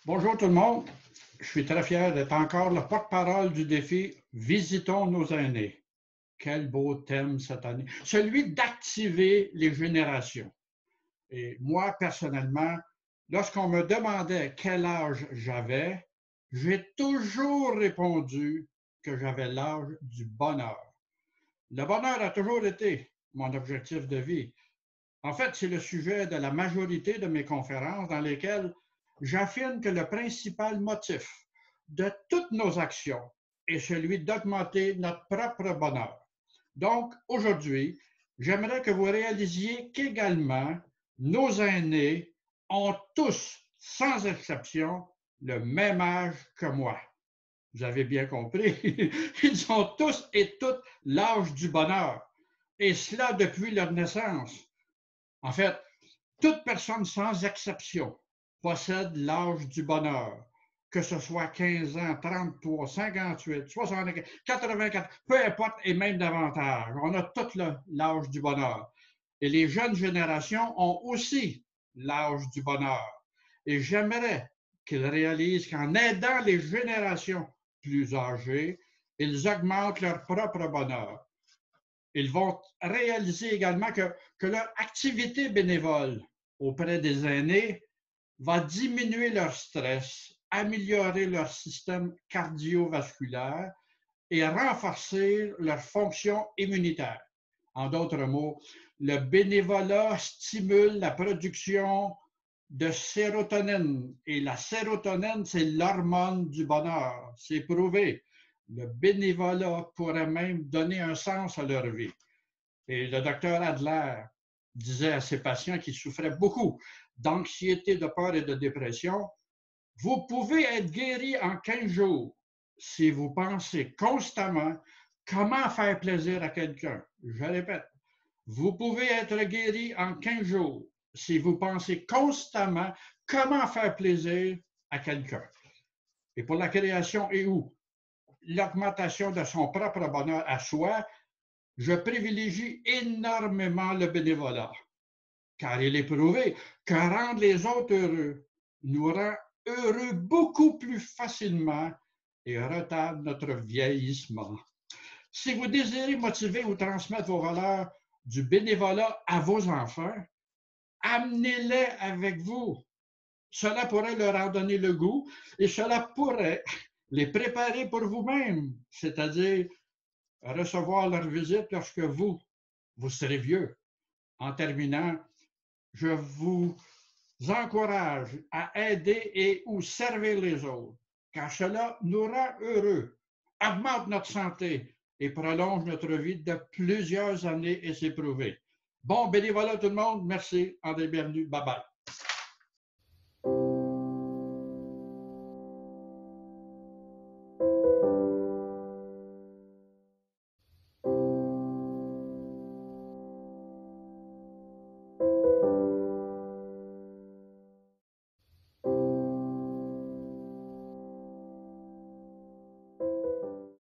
Bonjour tout le monde. Je suis très fier d'être encore le porte-parole du défi Visitons nos aînés. Quel beau thème cette année. Celui d'activer les générations. Et moi, personnellement, lorsqu'on me demandait quel âge j'avais, j'ai toujours répondu que j'avais l'âge du bonheur. Le bonheur a toujours été mon objectif de vie. En fait, c'est le sujet de la majorité de mes conférences dans lesquelles j'affirme que le principal motif de toutes nos actions est celui d'augmenter notre propre bonheur. Donc, aujourd'hui, j'aimerais que vous réalisiez qu'également, nos aînés ont tous, sans exception, le même âge que moi. Vous avez bien compris, ils ont tous et toutes l'âge du bonheur, et cela depuis leur naissance. En fait, toute personne sans exception possède l'âge du bonheur, que ce soit 15 ans, 33, 58, 75, 84, peu importe, et même davantage. On a tout l'âge du bonheur. Et les jeunes générations ont aussi l'âge du bonheur. Et j'aimerais qu'ils réalisent qu'en aidant les générations plus âgées, ils augmentent leur propre bonheur. Ils vont réaliser également que leur activité bénévole auprès des aînés va diminuer leur stress, améliorer leur système cardiovasculaire et renforcer leur fonction immunitaire. En d'autres mots, le bénévolat stimule la production de sérotonine. Et la sérotonine, c'est l'hormone du bonheur. C'est prouvé. Le bénévolat pourrait même donner un sens à leur vie. Et le docteur Adler disait à ses patients qui souffraient beaucoup d'anxiété, de peur et de dépression, vous pouvez être guéri en 15 jours si vous pensez constamment comment faire plaisir à quelqu'un. Je répète, vous pouvez être guéri en 15 jours si vous pensez constamment comment faire plaisir à quelqu'un. Et pour la création et ou l'augmentation de son propre bonheur à soi, je privilégie énormément le bénévolat, car il est prouvé que rendre les autres heureux nous rend heureux beaucoup plus facilement et retarde notre vieillissement. Si vous désirez motiver ou transmettre vos valeurs du bénévolat à vos enfants, amenez-les avec vous. Cela pourrait leur en donner le goût et cela pourrait les préparer pour vous-même, c'est-à-dire recevoir leur visite lorsque vous serez vieux. En terminant, je vous encourage à aider et ou servir les autres, car cela nous rend heureux, augmente notre santé et prolonge notre vie de plusieurs années et c'est prouvé. Bon bénévolat tout le monde, merci, André, bienvenue, bye bye.